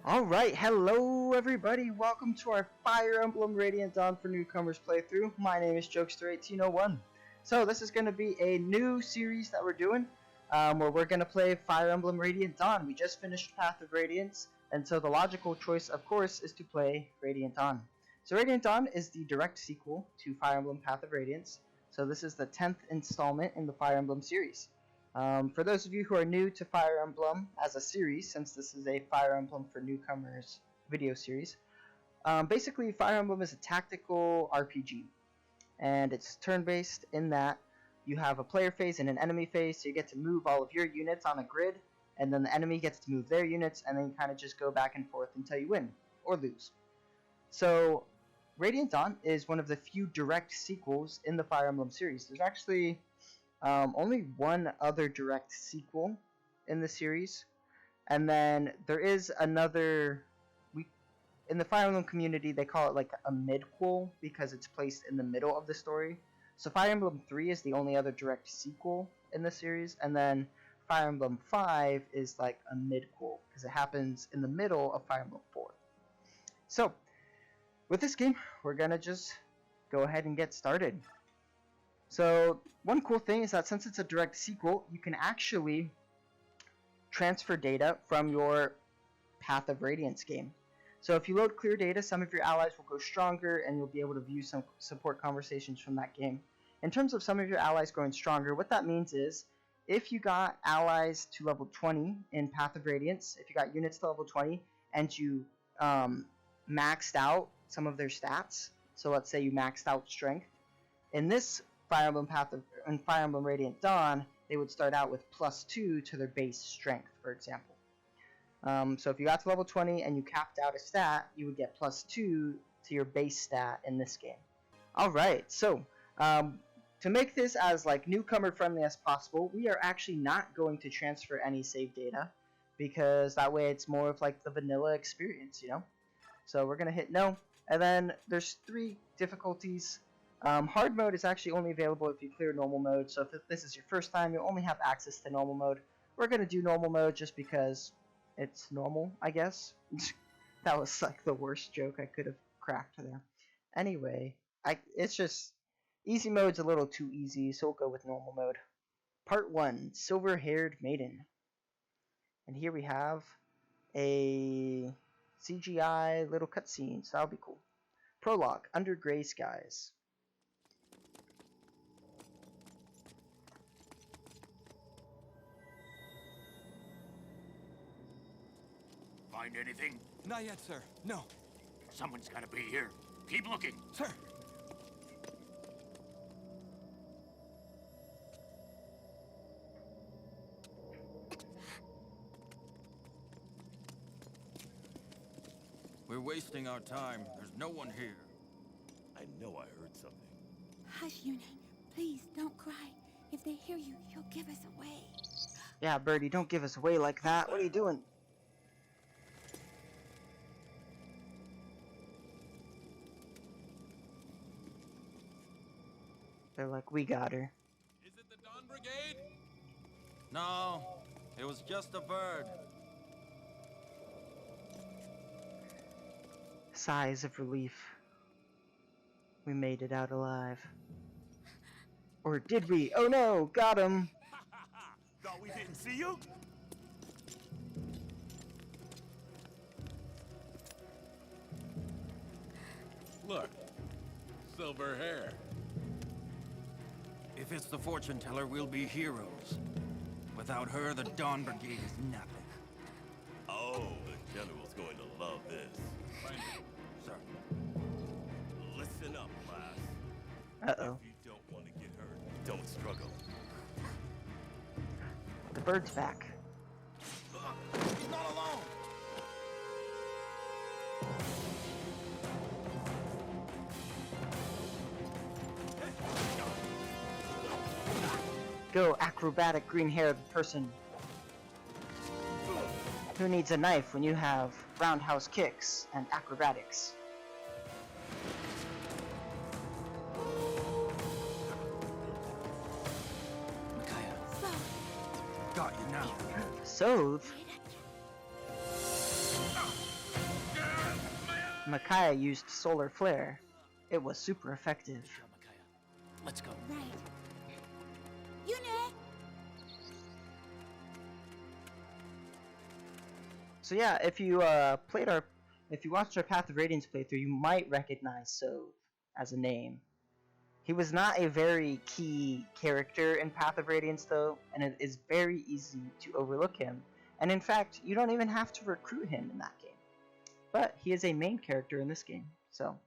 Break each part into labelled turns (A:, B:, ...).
A: Alright, hello everybody, welcome to our Fire Emblem Radiant Dawn for Newcomers playthrough. My name is Jokester1801. So this is going to be a new series that we're doing, where we're going to play Fire Emblem Radiant Dawn. We just finished Path of Radiance, and so the logical choice, of course, is to play Radiant Dawn. So Radiant Dawn is the direct sequel to Fire Emblem Path of Radiance, so this is the 10th installment in the Fire Emblem series. For those of you who are new to Fire Emblem as a series, since this is a Fire Emblem for Newcomers video series, basically Fire Emblem is a tactical RPG, and it's turn-based in that you have a player phase and an enemy phase, so you get to move all of your units on a grid, and then the enemy gets to move their units, and then you kind of just go back and forth until you win, or lose. So, Radiant Dawn is one of the few direct sequels in the Fire Emblem series. There's actually only one other direct sequel in the series, and then there is another. In the Fire Emblem community, they call it like a midquel because it's placed in the middle of the story. So Fire Emblem 3 is the only other direct sequel in the series, and then Fire Emblem 5 is like a midquel because it happens in the middle of Fire Emblem 4. So with this game, we're gonna just go ahead and get started. So one cool thing is that since it's a direct sequel, you can actually transfer data from your Path of Radiance game. So if you load clear data, some of your allies will go stronger, and you'll be able to view some support conversations from that game. In terms of some of your allies going stronger, what that means is if you got allies to level 20 in Path of Radiance, if you got units to level 20, and you maxed out some of their stats, so let's say you maxed out strength, in this Fire Emblem Radiant Dawn, they would start out with +2 to their base strength, for example. So if you got to level 20 and you capped out a stat, you would get +2 to your base stat in this game. Alright, so to make this as like newcomer friendly as possible, we are actually not going to transfer any save data, because that way it's more of like the vanilla experience, you know? So we're going to hit no, and then there's 3 difficulties. Hard mode is actually only available if you clear normal mode, so if this is your first time, you'll only have access to normal mode. We're going to do normal mode just because it's normal, I guess. That was like the worst joke I could have cracked there. Anyway, it's just, easy mode's a little too easy, so we'll go with normal mode. Part 1, Silver-Haired Maiden. And here we have a CGI little cutscene, so that'll be cool. Prologue, Under Gray Skies.
B: Find anything?
C: Not yet, sir. No.
B: Someone's gotta be here. Keep looking.
C: Sir! We're wasting our time. There's no one here.
D: I know I heard something.
E: Hush, Yune. Please, don't cry. If they hear you, you'll give us away.
A: Yeah, Birdie, don't give us away like that. What are you doing? They're like, we got her.
C: Is it the Dawn Brigade? No, it was just a bird.
A: Sighs of relief. We made it out alive. Or did we? Oh no, got him!
D: Thought we didn't see you?
F: Look, silver hair.
C: If it's the fortune teller, we'll be heroes. Without her, the Dawn Brigade is nothing.
D: Oh, the general's going to love this.
C: Sir.
D: Listen up, class.
A: Uh-oh.
D: If you don't want to get hurt, don't struggle.
A: The bird's back.
C: He's not alone!
A: Go, acrobatic green-haired person. Who needs a knife when you have roundhouse kicks and acrobatics?
C: Micaiah. Got you now.
A: Sothe? Micaiah used solar flare. It was super effective.
B: Sure, Micaiah. Let's go.
E: Right. Yune!
A: So yeah, if you if you watched our Path of Radiance playthrough, you might recognize Sove as a name. He was not a very key character in Path of Radiance though, and it is very easy to overlook him. And in fact, you don't even have to recruit him in that game. But he is a main character in this game, so.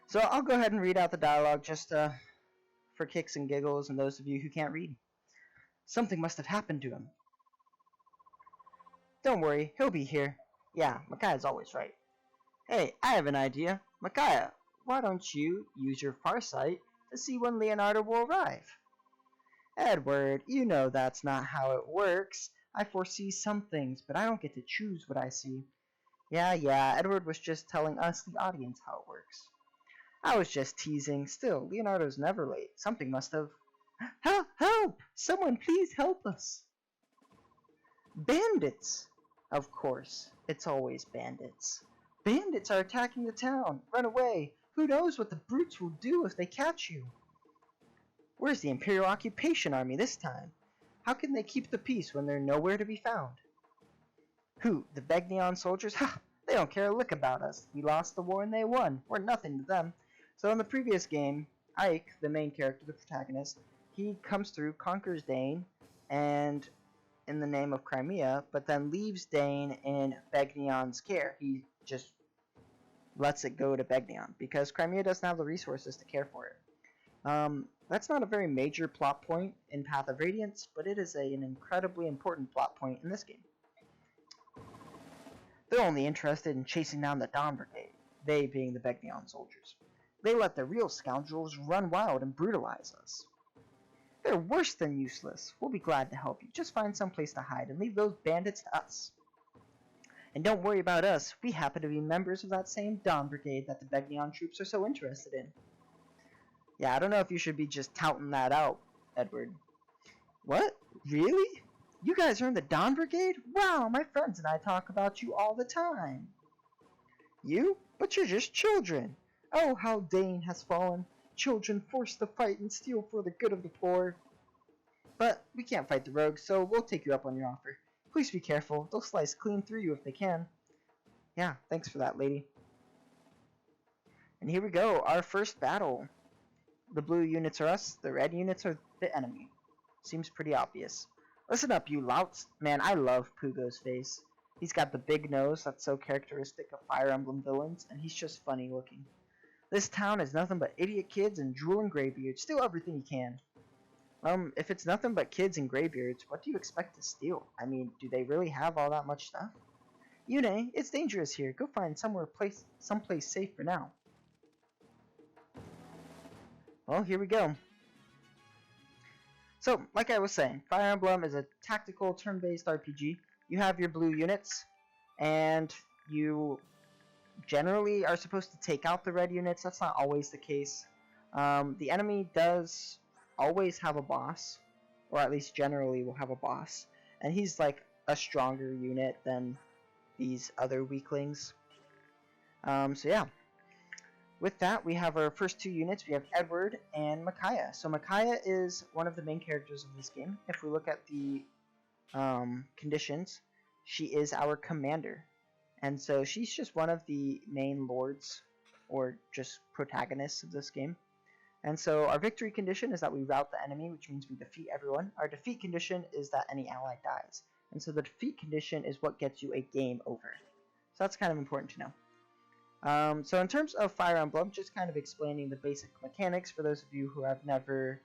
A: So I'll go ahead and read out the dialogue just for kicks and giggles and those of you who can't read. Something must have happened to him. Don't worry, he'll be here. Yeah, Micaiah's always right. Hey, I have an idea. Micaiah, why don't you use your farsight to see when Leonardo will arrive? Edward, you know that's not how it works. I foresee some things, but I don't get to choose what I see. Yeah, Edward was just telling us, the audience, how it works. I was just teasing. Still, Leonardo's never late. Something must have... Help! Someone please help us! Bandits! Of course, it's always bandits. Bandits are attacking the town. Run away. Who knows what the brutes will do if they catch you? Where's the Imperial Occupation Army this time? How can they keep the peace when they're nowhere to be found? Who? The Begnion soldiers? Ha! They don't care a lick about us. We lost the war and they won. We're nothing to them. So in the previous game, Ike, the main character, the protagonist, he comes through, conquers Dane, and in the name of Crimea, but then leaves Dane in Begnion's care. He just lets it go to Begnion because Crimea doesn't have the resources to care for it. That's not a very major plot point in Path of Radiance, but it is an incredibly important plot point in this game. They're only interested in chasing down the Dawn Brigade, they being the Begnion soldiers. They let the real scoundrels run wild and brutalize us. They're worse than useless. We'll be glad to help you. Just find some place to hide and leave those bandits to us. And don't worry about us. We happen to be members of that same Dawn Brigade that the Begnion troops are so interested in. Yeah, I don't know if you should be just touting that out, Edward. What? Really? You guys are in the Dawn Brigade? Wow, my friends and I talk about you all the time. You? But you're just children. Oh, how Dane has fallen. Children forced to fight and steal for the good of the poor. But we can't fight the rogues, so we'll take you up on your offer. Please be careful. They'll slice clean through you if they can. Yeah, thanks for that, lady. And here we go, our first battle. The blue units are us, the red units are the enemy. Seems pretty obvious. Listen up, you louts. Man, I love Pugo's face. He's got the big nose that's so characteristic of Fire Emblem villains, and he's just funny looking. This town is nothing but idiot kids and drooling graybeards. Steal everything you can. If it's nothing but kids and graybeards, what do you expect to steal? I mean, do they really have all that much stuff? Yune, it's dangerous here. Go find someplace safe for now. Well, here we go. So, like I was saying, Fire Emblem is a tactical turn-based RPG. You have your blue units, and you generally are supposed to take out the red units. That's not always the case. The enemy does always have a boss, or at least generally will have a boss, and he's like a stronger unit than these other weaklings. So yeah. With that, we have our first two units. We have Edward and Micaiah. So Micaiah is one of the main characters of this game. If we look at the conditions, she is our commander. And so she's just one of the main lords, or just protagonists of this game. And so our victory condition is that we rout the enemy, which means we defeat everyone. Our defeat condition is that any ally dies. And so the defeat condition is what gets you a game over. So that's kind of important to know. So in terms of Fire Emblem, just kind of explaining the basic mechanics for those of you who have never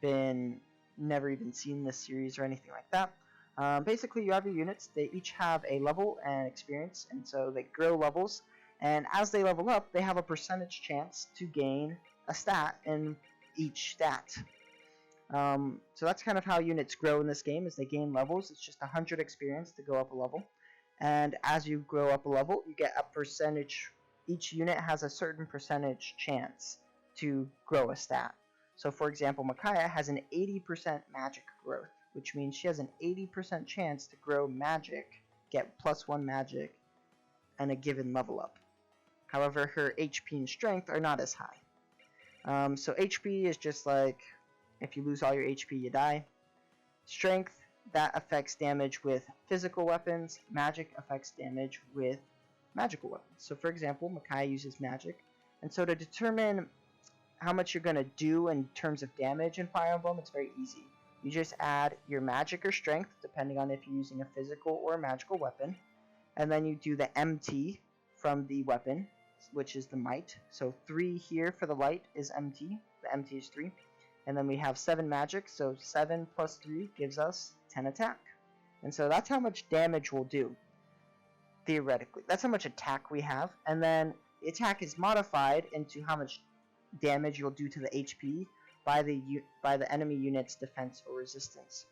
A: even seen this series or anything like that. Basically, you have your units. They each have a level and experience, and so they grow levels. And as they level up, they have a percentage chance to gain a stat in each stat. So that's kind of how units grow in this game, is they gain levels. It's just 100 experience to go up a level. And as you grow up a level, you get a percentage. Each unit has a certain percentage chance to grow a stat. So for example, Micaiah has an 80% magic growth. which means she has an 80% chance to grow magic, get +1 magic, and a given level up. However, her HP and strength are not as high. So HP is just like, if you lose all your HP, you die. Strength, that affects damage with physical weapons. Magic affects damage with magical weapons. So for example, Micaiah uses magic. And so to determine how much you're going to do in terms of damage in Fire Emblem, it's very easy. You just add your magic or strength, depending on if you're using a physical or a magical weapon. And then you do the MT from the weapon, which is the might. So 3 here for the light is MT. The MT is 3. And then we have 7 magic, so 7 plus 3 gives us 10 attack. And so that's how much damage we'll do, theoretically. That's how much attack we have. And then the attack is modified into how much damage you'll do to the HP by the enemy unit's defense or resistance.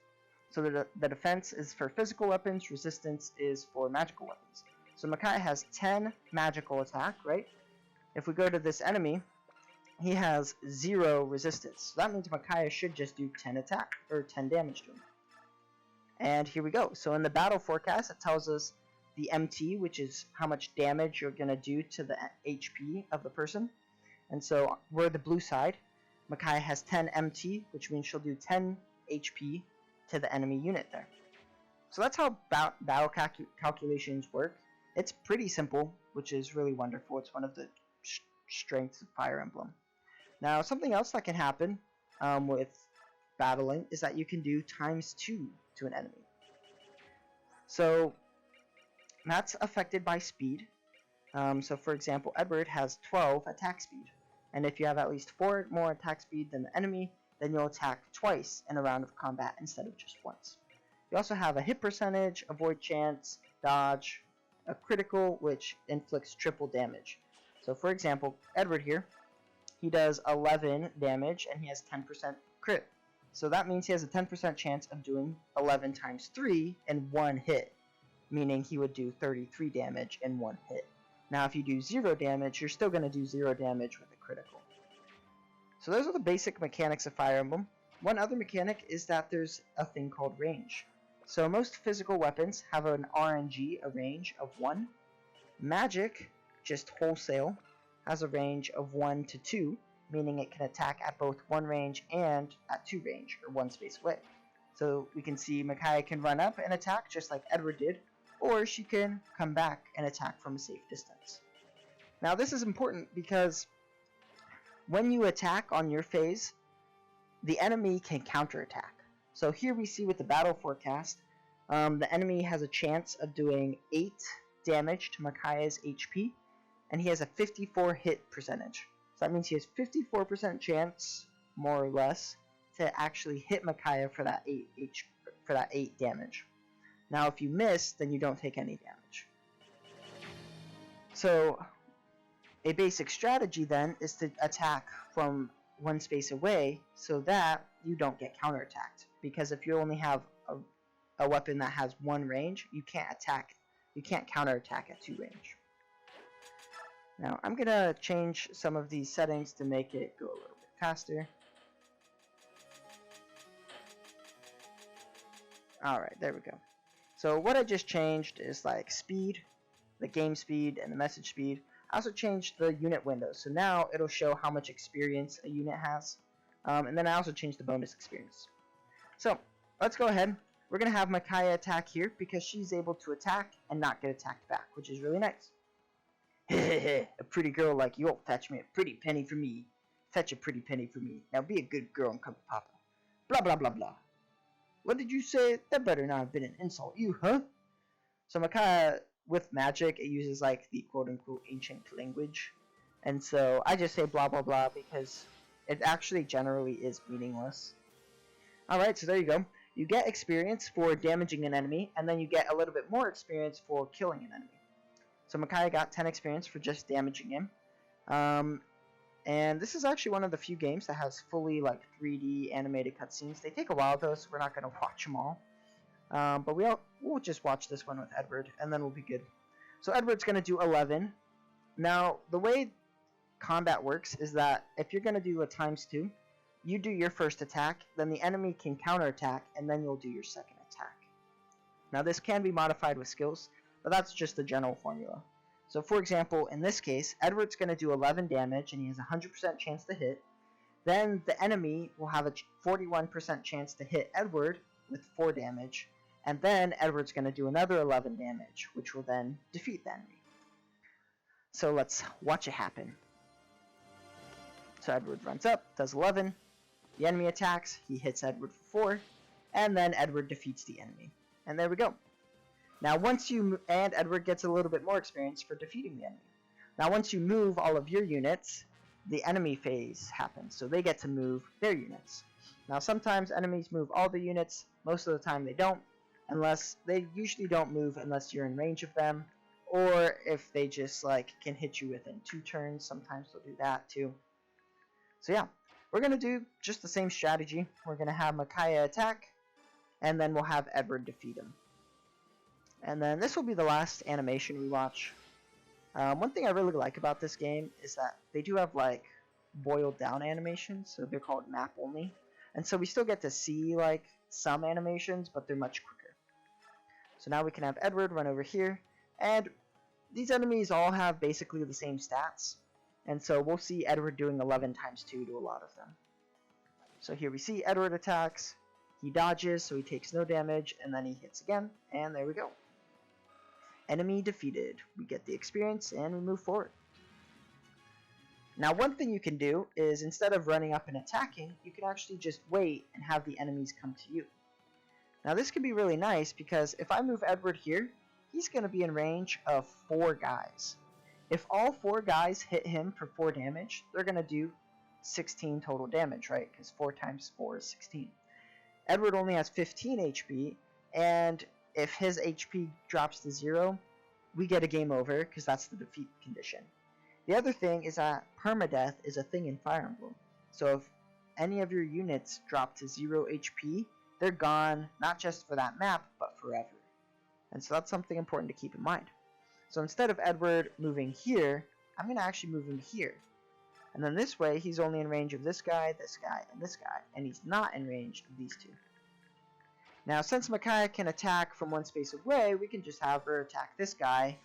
A: So the defense is for physical weapons, resistance is for magical weapons. So Micaiah has 10 magical attack, right? If we go to this enemy, he has 0 resistance. So that means Micaiah should just do 10 attack, or 10 damage to him. And here we go. So in the battle forecast, it tells us the MT, which is how much damage you're going to do to the HP of the person. And so we're the blue side. Micaiah has 10 MT, which means she'll do 10 HP to the enemy unit there. So that's how battle calculations work. It's pretty simple, which is really wonderful. It's one of the strengths of Fire Emblem. Now, something else that can happen with battling is that you can do ×2 to an enemy. So that's affected by speed. So for example, Edward has 12 attack speed. And if you have at least 4 more attack speed than the enemy, then you'll attack twice in a round of combat instead of just once. You also have a hit percentage, avoid chance, dodge, a critical, which inflicts triple damage. So for example, Edward here, he does 11 damage and he has 10% crit. So that means he has a 10% chance of doing 11 times 3 in one hit, meaning he would do 33 damage in one hit. Now if you do 0 damage, you're still going to do 0 damage with a critical. So those are the basic mechanics of Fire Emblem. One other mechanic is that there's a thing called range. So most physical weapons have an RNG, a range of 1. Magic, just wholesale, has a range of 1 to 2, meaning it can attack at both 1 range and at 2 range, or 1 space away. So we can see Micaiah can run up and attack just like Edward did, or she can come back and attack from a safe distance. Now this is important because when you attack on your phase, the enemy can counterattack. So here we see with the battle forecast, the enemy has a chance of doing 8 damage to Micaiah's HP, and he has a 54 hit percentage. So that means he has 54% chance, more or less, to actually hit Micaiah for that 8 damage. Now if you miss, then you don't take any damage. So a basic strategy then is to attack from 1 space away so that you don't get counterattacked. Because if you only have a weapon that has 1 range, you can't counterattack at 2 range. Now I'm gonna change some of these settings to make it go a little bit faster. Alright, there we go. So what I just changed is like speed, the game speed, and the message speed. I also changed the unit window, so now it'll show how much experience a unit has. And then I also changed the bonus experience. So let's go ahead. We're going to have Micaiah attack here because she's able to attack and not get attacked back, which is really nice. A pretty girl like you'll fetch me a pretty penny for me. Fetch a pretty penny for me. Now be a good girl and come to Papa. Blah blah blah blah. What did you say? That better not have been an insult, you, huh? So Micaiah, with magic, it uses like the quote-unquote ancient language. And so I just say blah blah blah because it actually generally is meaningless. Alright, so there you go. You get experience for damaging an enemy, and then you get a little bit more experience for killing an enemy. So Micaiah got 10 experience for just damaging him. And this is actually one of the few games that has fully like 3D animated cutscenes. They take a while though, so we're not going to watch them all. But we'll just watch this one with Edward, and then we'll be good. So Edward's going to do 11. Now, the way combat works is that if you're going to do a ×2, you do your first attack, then the enemy can counterattack, and then you'll do your second attack. Now this can be modified with skills, but that's just the general formula. So for example, in this case, Edward's going to do 11 damage, and he has a 100% chance to hit. Then the enemy will have a 41% chance to hit Edward with 4 damage, and then Edward's going to do another 11 damage, which will then defeat the enemy. So let's watch it happen. So Edward runs up, does 11, the enemy attacks, he hits Edward for 4, and then Edward defeats the enemy. And there we go. Now and Edward gets a little bit more experience for defeating the enemy. Now once you move all of your units, the enemy phase happens, so they get to move their units. Now sometimes enemies move all the units, most of the time they don't, unless they usually don't move unless you're in range of them, or if they just like can hit you within 2 turns, sometimes they'll do that too. So yeah, we're going to do just the same strategy. We're going to have Micaiah attack, and then we'll have Edward defeat him. And then this will be the last animation we watch. One thing I really like about this game is that they do have like boiled down animations, so they're called map only. And so we still get to see like some animations, but they're much quicker. So now we can have Edward run over here, and these enemies all have basically the same stats. And so we'll see Edward doing 11 times 2 to a lot of them. So here we see Edward attacks, he dodges, so he takes no damage, and then he hits again, and there we go. Enemy defeated. We get the experience, and we move forward. Now one thing you can do is instead of running up and attacking, you can actually just wait and have the enemies come to you. Now this can be really nice because if I move Edward here, he's going to be in range of 4 guys. If all 4 guys hit him for 4 damage, they're going to do 16 total damage, right? Because 4 times 4 is 16. Edward only has 15 HP, and if his HP drops to 0, we get a game over because that's the defeat condition. The other thing is that permadeath is a thing in Fire Emblem. So if any of your units drop to 0 HP, they're gone, not just for that map, but forever. And so that's something important to keep in mind. So instead of Edward moving here, I'm going to actually move him here. And then this way, he's only in range of this guy, and this guy, and he's not in range of these 2. Now, since Micaiah can attack from one space away, we can just have her attack this guy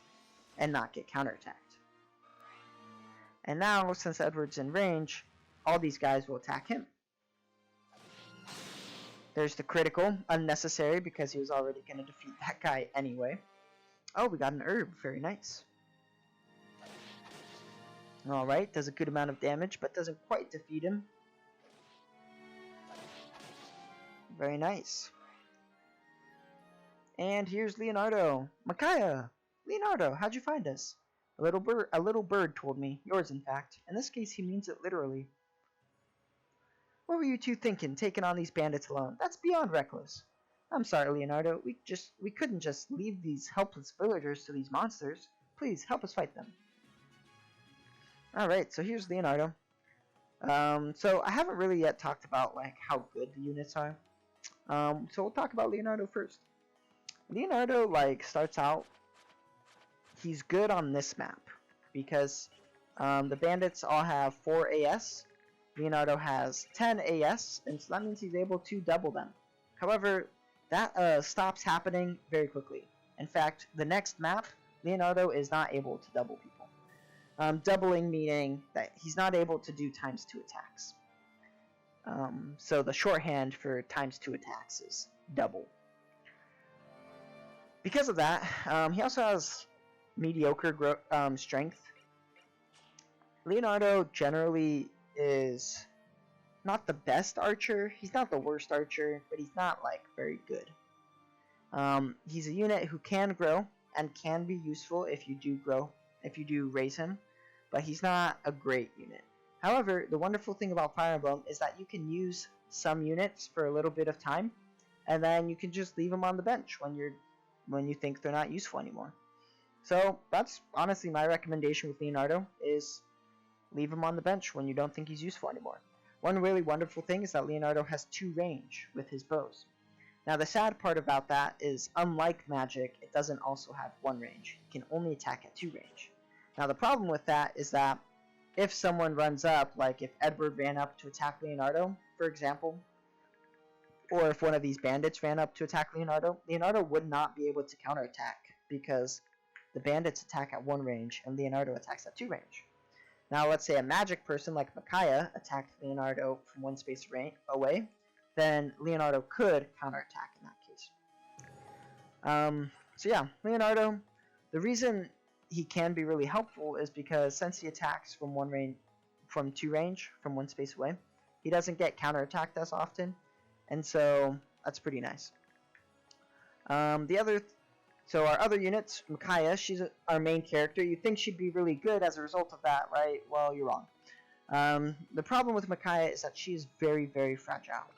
A: and not get counterattacked. And now, since Edward's in range, all these guys will attack him. There's the critical, unnecessary because he was already going to defeat that guy anyway. Oh, we got an herb, very nice. Alright, does a good amount of damage, but doesn't quite defeat him. Very nice. And here's Leonardo. Micaiah! Leonardo, how'd you find us? A little bird told me. Yours, in fact. In this case, he means it literally. What were you 2 thinking, taking on these bandits alone? That's beyond reckless. I'm sorry, Leonardo. We couldn't just leave these helpless villagers to these monsters. Please, help us fight them. Alright, so here's Leonardo. So I haven't really yet talked about like how good the units are. So we'll talk about Leonardo first. Leonardo like starts out, he's good on this map because the bandits all have 4 AS. Leonardo has 10 AS, and so that means he's able to double them. However, that stops happening very quickly. In fact, the next map, Leonardo is not able to double people. Doubling meaning that he's not able to do times 2 attacks. So the shorthand for times 2 attacks is double. Because of that, he also has mediocre strength. Leonardo generally is not the best archer. He's not the worst archer, but he's not like very good. He's a unit who can grow and can be useful if you do raise him, but he's not a great unit. However, the wonderful thing about Fire Emblem is that you can use some units for a little bit of time, and then you can just leave them on the bench when you think they're not useful anymore. So that's honestly my recommendation with Leonardo, is leave him on the bench when you don't think he's useful anymore. One really wonderful thing is that Leonardo has 2 range with his bows. Now the sad part about that is, unlike magic, it doesn't also have 1 range. It can only attack at 2 range. Now the problem with that is that if someone runs up, like if Edward ran up to attack Leonardo, for example, or if one of these bandits ran up to attack Leonardo, Leonardo would not be able to counterattack because the bandits attack at 1 range and Leonardo attacks at 2 range. Now let's say a magic person like Micaiah attacked Leonardo from 1 space away, then Leonardo could counterattack in that case. So yeah, Leonardo, the reason he can be really helpful is because since he attacks from 2 range, from 1 space away, he doesn't get counterattacked as often, and so that's pretty nice. So our other units, Micaiah, she's our main character. You'd think she'd be really good as a result of that, right? Well, you're wrong. The problem with Micaiah is that she is very, very fragile.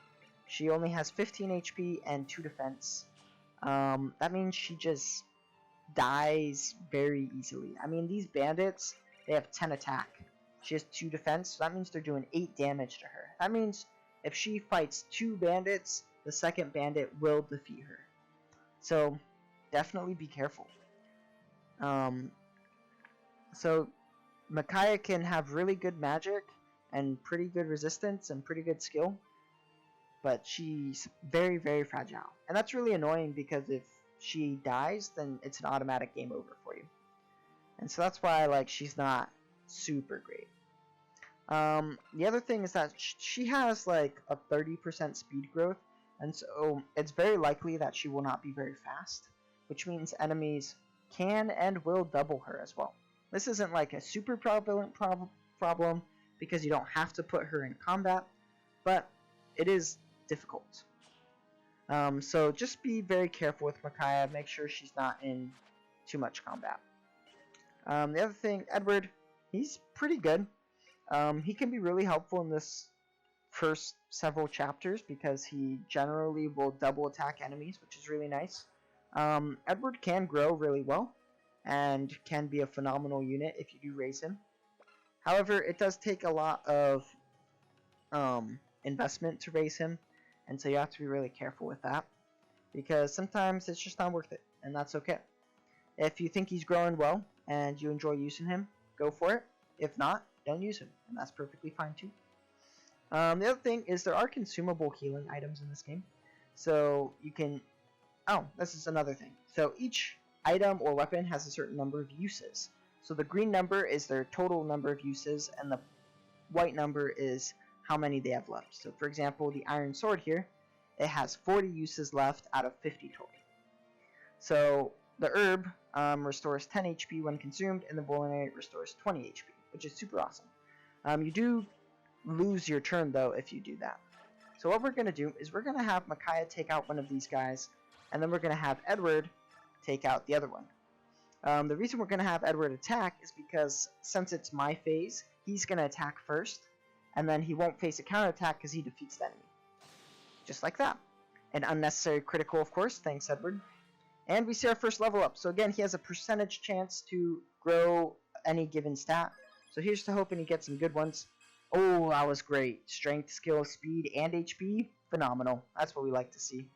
A: She only has 15 HP and 2 defense. That means she just dies very easily. I mean, these bandits, they have 10 attack. She has 2 defense, so that means they're doing 8 damage to her. That means if she fights 2 bandits, the second bandit will defeat her. So definitely be careful. So Micaiah can have really good magic and pretty good resistance and pretty good skill, but she's very, very fragile. And that's really annoying because if she dies, then it's an automatic game over for you. And so that's why she's not super great. The other thing is that she has a 30% speed growth, and so it's very likely that she will not be very fast, which means enemies can and will double her as well. This isn't a super prevalent problem because you don't have to put her in combat, but it is difficult. So just be very careful with Micaiah. Make sure she's not in too much combat. The other thing, Edward, he's pretty good. He can be really helpful in this first several chapters because he generally will double attack enemies, which is really nice. Edward can grow really well and can be a phenomenal unit if you do raise him. However, it does take a lot of investment to raise him, and so you have to be really careful with that because sometimes it's just not worth it, and that's okay. If you think he's growing well and you enjoy using him, go for it. If not, don't use him, and that's perfectly fine too. The other thing is there are consumable healing items in this game, so you can... Oh, this is another thing. So each item or weapon has a certain number of uses. So the green number is their total number of uses, and the white number is how many they have left. So for example, the iron sword here, it has 40 uses left out of 50 total. So the herb restores 10 HP when consumed, and the vulnerary restores 20 HP, which is super awesome. You do lose your turn though if you do that. So what we're going to do is we're going to have Micaiah take out one of these guys, and then we're going to have Edward take out the other one. The reason we're going to have Edward attack is because since it's my phase, he's going to attack first, and then he won't face a counterattack because he defeats the enemy. Just like that. An unnecessary critical, of course. Thanks, Edward. And we see our first level up. So again, he has a percentage chance to grow any given stat. So here's to hoping he gets some good ones. Oh, that was great. Strength, skill, speed, and HP. Phenomenal. That's what we like to see.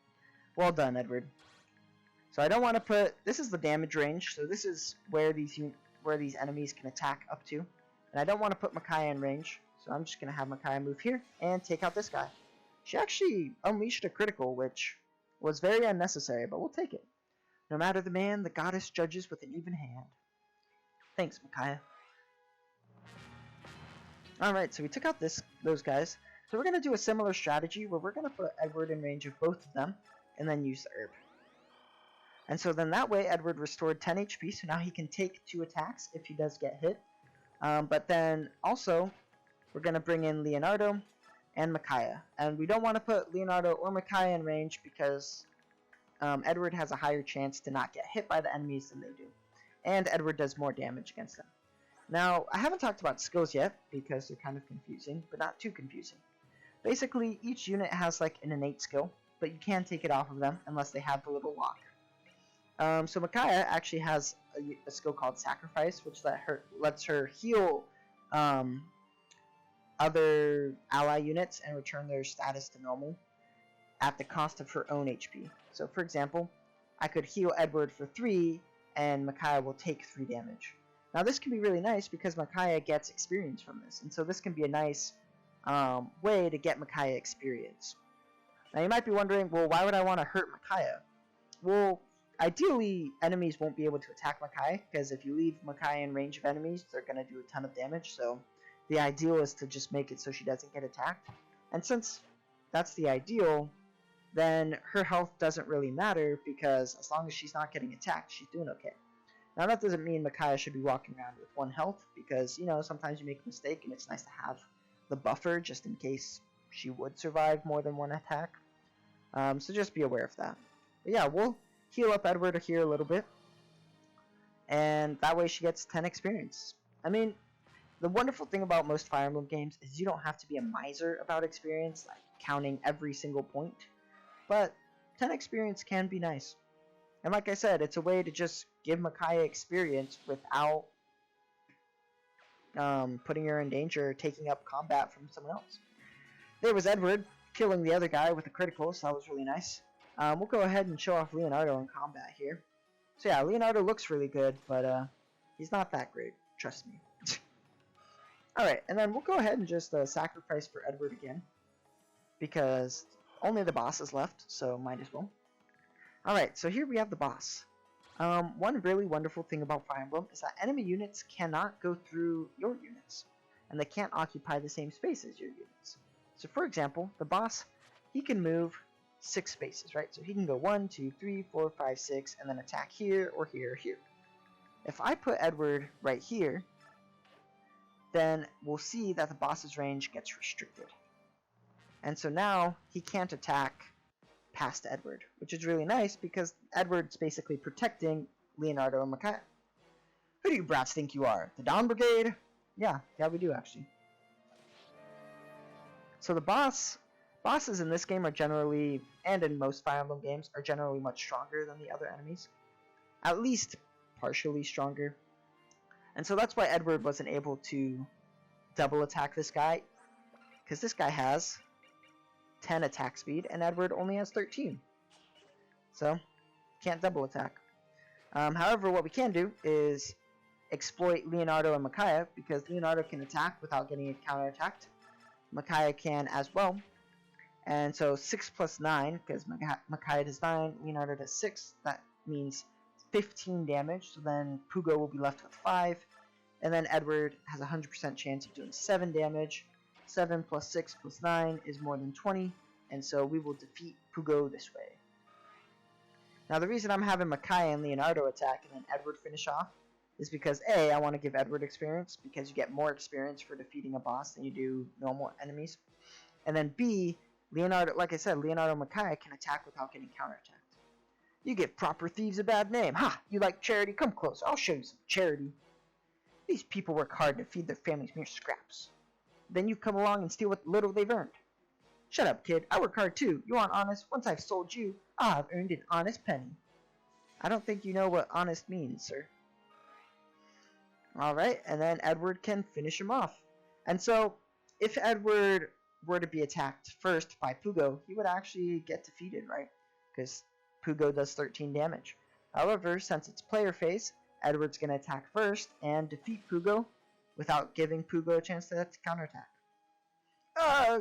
A: Well done, Edward. So I don't want to put... This is the damage range. So this is where these enemies can attack up to. And I don't want to put Micaiah in range. So I'm just going to have Micaiah move here and take out this guy. She actually unleashed a critical, which was very unnecessary, but we'll take it. No matter the man, the goddess judges with an even hand. Thanks, Micaiah. Alright, so we took out those guys. So we're going to do a similar strategy where we're going to put Edward in range of both of them and then use the herb. And so then that way Edward restored 10 HP, so now he can take 2 attacks if he does get hit. But then also we're going to bring in Leonardo and Micaiah. And we don't want to put Leonardo or Micaiah in range because Edward has a higher chance to not get hit by the enemies than they do. And Edward does more damage against them. Now, I haven't talked about skills yet because they're kind of confusing, but not too confusing. Basically, each unit has an innate skill, but you can take it off of them unless they have the little lock. So Micaiah actually has a skill called Sacrifice, which lets her heal other ally units and return their status to normal at the cost of her own HP. So for example, I could heal Edward for 3 and Micaiah will take 3 damage. Now this can be really nice because Micaiah gets experience from this, and so this can be a nice way to get Micaiah experience. Now you might be wondering, well, why would I want to hurt Micaiah? Well, ideally, enemies won't be able to attack Micaiah, because if you leave Micaiah in range of enemies, they're going to do a ton of damage, so the ideal is to just make it so she doesn't get attacked. And since that's the ideal, then her health doesn't really matter, because as long as she's not getting attacked, she's doing okay. Now that doesn't mean Micaiah should be walking around with 1 health, because, you know, sometimes you make a mistake, and it's nice to have the buffer just in case she would survive more than 1 attack. So just be aware of that. But yeah, we'll heal up Edward here a little bit, and that way she gets 10 experience. I mean, the wonderful thing about most Fire Emblem games is you don't have to be a miser about experience, like counting every single point, but 10 experience can be nice. And like I said, it's a way to just give Micaiah experience without putting her in danger or taking up combat from someone else. There was Edward killing the other guy with a critical, so that was really nice. We'll go ahead and show off Leonardo in combat here. So yeah, Leonardo looks really good, but he's not that great, trust me. Alright, and then we'll go ahead and just sacrifice for Edward again, because only the boss is left, so might as well. Alright, so here we have the boss. One really wonderful thing about Fire Emblem is that enemy units cannot go through your units, and they can't occupy the same space as your units. So for example, the boss, he can move 6 spaces, right? So he can go 1, 2, 3, 4, 5, 6, and then attack here, or here, or here. If I put Edward right here, then we'll see that the boss's range gets restricted. And so now he can't attack past Edward, which is really nice because Edward's basically protecting Leonardo and Micaiah. Who do you brats think you are? The Dawn Brigade? Yeah, we do actually. So the bosses in this game are generally, and in most Fire Emblem games, are generally much stronger than the other enemies. At least partially stronger. And so that's why Edward wasn't able to double attack this guy, because this guy has 10 attack speed and Edward only has 13. So, can't double attack. However, what we can do is exploit Leonardo and Micaiah, because Leonardo can attack without getting counterattacked. Micaiah can as well. And so 6 plus 9, because Micaiah does 9, Leonardo does 6, that means 15 damage, so then Pugo will be left with 5, and then Edward has a 100% chance of doing 7 damage. 7 plus 6 plus 9 is more than 20, and so we will defeat Pugo this way. Now the reason I'm having Micaiah and Leonardo attack and then Edward finish off is because A, I want to give Edward experience, because you get more experience for defeating a boss than you do normal enemies. And then B, Leonardo, like I said, Leonardo and Micaiah can attack without getting counterattacked. You give proper thieves a bad name. Ha! You like charity? Come closer. I'll show you some charity. These people work hard to feed their families mere scraps. Then you come along and steal what little they've earned. Shut up, kid. I work hard too. You aren't honest. Once I've sold you, I'll have earned an honest penny. I don't think you know what honest means, sir. Alright, and then Edward can finish him off. And so, if Edward were to be attacked first by Pugo, he would actually get defeated, right? Because Pugo does 13 damage. However, since it's player phase, Edward's going to attack first and defeat Pugo without giving Pugo a chance to counterattack.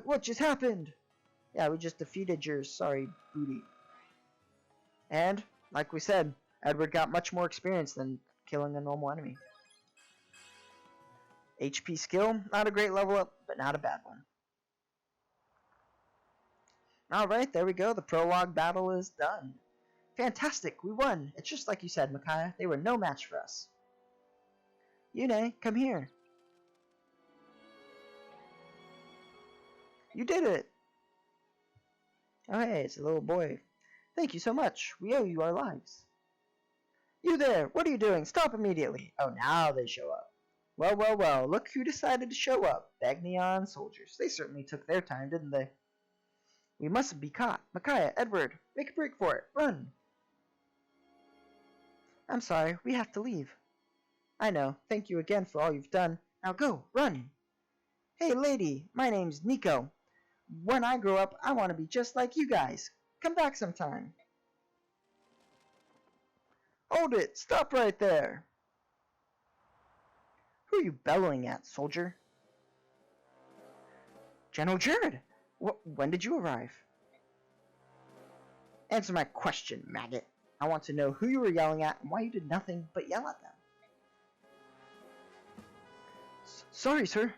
A: What just happened? Yeah, we just defeated your sorry booty. And, like we said, Edward got much more experience than killing a normal enemy. HP skill, not a great level up, but not a bad one. Alright, there we go. The prologue battle is done. Fantastic, we won. It's just like you said, Micaiah. They were no match for us. Yune, come here. You did it! Oh hey, it's a little boy. Thank you so much. We owe you our lives. You there! What are you doing? Stop immediately! Oh, now they show up. Well, look who decided to show up. Bagneon soldiers. They certainly took their time, didn't they? We mustn't be caught. Micaiah, Edward, make a break for it. Run! I'm sorry, we have to leave. I know. Thank you again for all you've done. Now go, run! Hey lady, my name's Nico. When I grow up, I want to be just like you guys. Come back sometime. Hold it! Stop right there! Who are you bellowing at, soldier? General Jared! When did you arrive? Answer my question, maggot. I want to know who you were yelling at and why you did nothing but yell at them. Sorry, sir.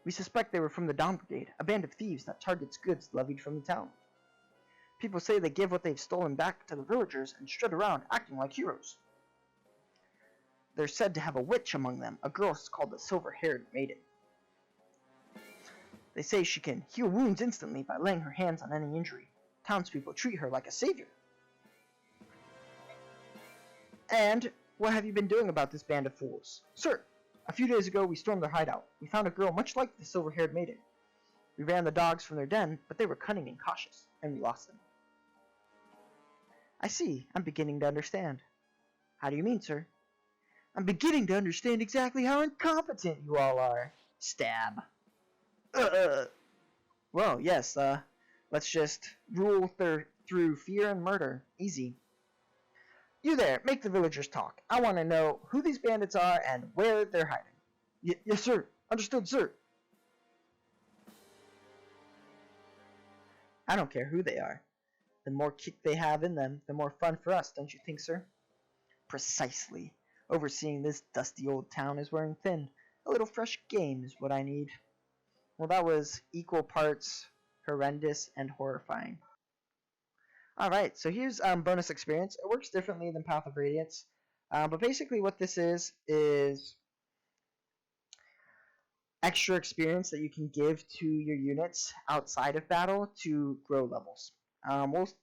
A: We suspect they were from the Dawn Brigade, a band of thieves that targets goods levied from the town. People say they give what they've stolen back to the villagers and strut around acting like heroes. They're said to have a witch among them, a girl called the Silver-Haired Maiden. They say she can heal wounds instantly by laying her hands on any injury. Townspeople treat her like a savior. And what have you been doing about this band of fools? Sir, a few days ago we stormed their hideout. We found a girl much like the Silver-Haired Maiden. We ran the dogs from their den, but they were cunning and cautious, and we lost them. I see. I'm beginning to understand. How do you mean, sir? I'm beginning to understand exactly how incompetent you all are. Stab. Well, yes, let's just rule through fear and murder. Easy. You there, make the villagers talk. I want to know who these bandits are and where they're hiding. Yes, sir. Understood, sir. I don't care who they are. The more kick they have in them, the more fun for us, don't you think, sir? Precisely. Overseeing this dusty old town is wearing thin. A little fresh game is what I need. Well, that was equal parts horrendous and horrifying. Alright, so here's bonus experience. It works differently than Path of Radiance. But basically what this is extra experience that you can give to your units outside of battle to grow levels.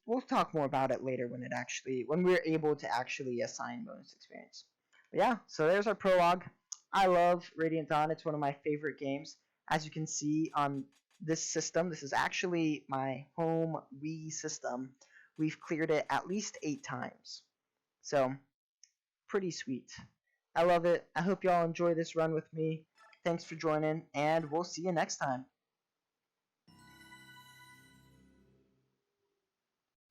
A: We'll talk more about it later when we're able to actually assign bonus experience. But yeah, so there's our prologue. I love Radiant Dawn. It's one of my favorite games. As you can see on this system, this is actually my home Wii system. We've cleared it at least 8 times. So, pretty sweet. I love it. I hope y'all enjoy this run with me. Thanks for joining, and we'll see you next time.